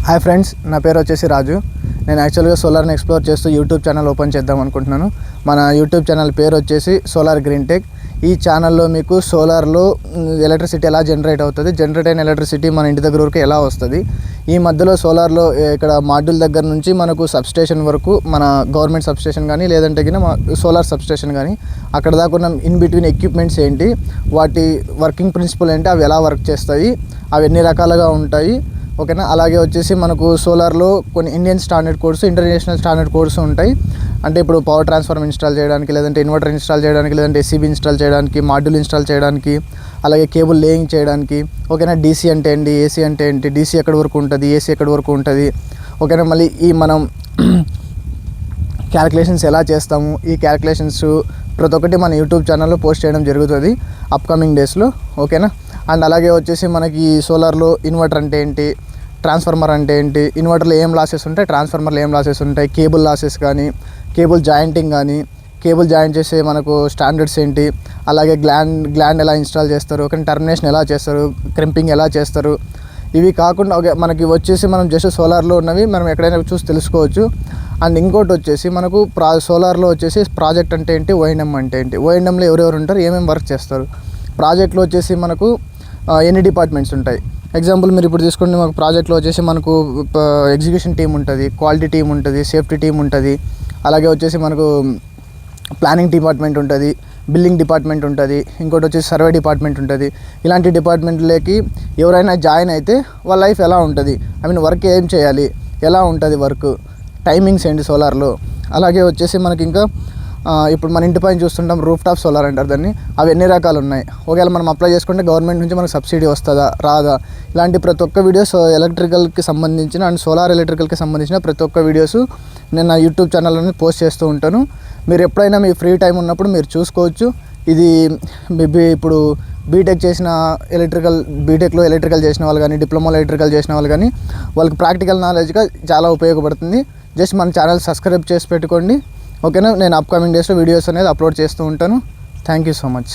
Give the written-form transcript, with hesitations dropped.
Hi friends, నా పేరు వచ్చేసి రాజు. నేను యాక్చువల్గా సోలార్ని ఎక్స్ప్లోర్ చేస్తూ యూట్యూబ్ ఛానల్ ఓపెన్ చేద్దాం అనుకుంటున్నాను. మన యూట్యూబ్ ఛానల్ పేరు వచ్చేసి సోలార్ గ్రీన్ టెక్. ఈ ఛానల్లో మీకు సోలార్లో ఎలక్ట్రిసిటీ ఎలా జనరేట్ అవుతుంది, జనరేట్ అయిన ఎలక్ట్రిసిటీ మన ఇంటి దగ్గర వరకు ఎలా వస్తుంది, ఈ మధ్యలో సోలార్లో ఇక్కడ మాడ్యూల్ దగ్గర నుంచి మనకు సబ్స్టేషన్ వరకు, మన గవర్నమెంట్ సబ్స్టేషన్ కానీ లేదంటే సోలార్ సబ్స్టేషన్ కానీ అక్కడ దాకా ఉన్న ఇన్ బిట్వీన్ ఎక్విప్మెంట్స్ ఏంటి, వాటి వర్కింగ్ ప్రిన్సిపల్ ఏంటి, అవి ఎలా వర్క్ చేస్తాయి, అవి ఎన్ని రకాలుగా ఉంటాయి, ఓకేనా. అలాగే వచ్చేసి మనకు సోలార్లో కొన్ని Indian standard codes, international standard codes ఉంటాయి. అంటే ఇప్పుడు పవర్ ట్రాన్స్ఫార్మర్ ఇన్స్టాల్ చేయడానికి, లేదంటే ఇన్వర్టర్ ఇన్స్టాల్ చేయడానికి, లేదంటే ఎస్సీబీ ఇన్స్టాల్ చేయడానికి, మాడ్యూల్ ఇన్స్టాల్ చేయడానికి, అలాగే కేబుల్ లేయింగ్ చేయడానికి, ఓకేనా. డీసీ అంటే ఏంటి, ఏసీ అంటే ఏంటి, డీసీ ఎక్కడి వరకు ఉంటుంది, ఏసీ ఎక్కడి వరకు ఉంటుంది, ఓకేనా. మళ్ళీ ఈ మనం క్యాలిక్యులేషన్స్ ఎలా చేస్తాము, ఈ క్యాలిక్యులేషన్స్ ప్రతి ఒక్కటి మన యూట్యూబ్ ఛానల్లో పోస్ట్ చేయడం జరుగుతుంది అప్కమింగ్ డేస్లో, ఓకేనా. అండ్ అలాగే వచ్చేసి మనకి సోలార్లో ఇన్వర్టర్ అంటే ఏంటి, ట్రాన్స్ఫార్మర్ అంటే ఏంటి, ఇన్వర్టర్లో ఏం లాసెస్ ఉంటాయి, ట్రాన్స్ఫార్మర్లో ఏం లాసెస్ ఉంటాయి, కేబుల్ లాసెస్ కానీ, కేబుల్ జాయింటింగ్ కానీ, కేబుల్ జాయింట్ చేసే మనకు స్టాండర్డ్స్ ఏంటి, అలాగే గ్లాండ్ ఎలా ఇన్స్టాల్ చేస్తారు, కానీ టర్మినేషన్ ఎలా చేస్తారు, క్రింపింగ్ ఎలా చేస్తారు, ఇవి కాకుండా ఓకే మనకి వచ్చేసి మనం జస్ట్ సోలార్లో ఉన్నవి మనం ఎక్కడైనా చూసి తెలుసుకోవచ్చు. అండ్ ఇంకోటి వచ్చేసి మనకు సోలార్లో వచ్చేసి ప్రాజెక్ట్ అంటే ఏంటి, ఓఎన్ఎం అంటే ఏంటి, ఓఎన్ఎంలో ఎవరెవరు ఉంటారు, ఏమేమి వర్క్ చేస్తారు, ప్రాజెక్ట్లో వచ్చేసి మనకు ఎన్ని డిపార్ట్మెంట్స్ ఉంటాయి. ఎగ్జాంపుల్ మీరు ఇప్పుడు తీసుకుంటే మాకు ప్రాజెక్ట్లో వచ్చేసి మనకు ఎగ్జిక్యూషన్ టీం ఉంటుంది, క్వాలిటీ టీం ఉంటుంది, సేఫ్టీ టీం ఉంటుంది, అలాగే వచ్చేసి మనకు ప్లానింగ్ డిపార్ట్మెంట్ ఉంటుంది, బిల్డింగ్ డిపార్ట్మెంట్ ఉంటుంది, ఇంకోటి వచ్చేసి సర్వే డిపార్ట్మెంట్ ఉంటుంది. ఇలాంటి డిపార్ట్మెంట్లోకి ఎవరైనా జాయిన్ అయితే వాళ్ళ లైఫ్ ఎలా ఉంటుంది, వర్క్ ఏం చేయాలి, ఎలా ఉంటుంది వర్క్, టైమింగ్స్ ఏంటి సోలార్లో. అలాగే వచ్చేసి మనకి ఇంకా ఇప్పుడు మన ఇంటి పైన చూస్తుంటాం రూఫ్ టాప్ సోలార్ అంటారు దాన్ని, అవి ఎన్ని రకాలు ఉన్నాయి, ఒకవేళ మనం అప్లై చేసుకుంటే గవర్నమెంట్ నుంచి మనకు సబ్సిడీ వస్తుందా రాదా, ఇలాంటి ప్రతి ఒక్క వీడియోస్ ఎలక్ట్రికల్కి సంబంధించిన అండ్ సోలార్ ఎలక్ట్రికల్కి సంబంధించిన ప్రతి ఒక్క వీడియోస్ నేను నా యూట్యూబ్ ఛానల్లోనే పోస్ట్ చేస్తూ ఉంటాను. మీరు ఎప్పుడైనా మీ ఫ్రీ టైం ఉన్నప్పుడు మీరు చూసుకోవచ్చు. ఇది ఇప్పుడు బీటెక్ చేసిన బీటెక్లో ఎలక్ట్రికల్ చేసిన వాళ్ళు కానీ, డిప్లొమాలో ఎలక్ట్రికల్ చేసిన వాళ్ళు కానీ వాళ్ళకి ప్రాక్టికల్ నాలెడ్జ్గా చాలా ఉపయోగపడుతుంది. జస్ట్ మన ఛానల్ సబ్స్క్రైబ్ చేసి పెట్టుకోండి, ఓకేనా. నేను అప్కమింగ్ డేస్లో వీడియోస్ అనేది అప్లోడ్ చేస్తూ ఉంటాను. Thank you so much.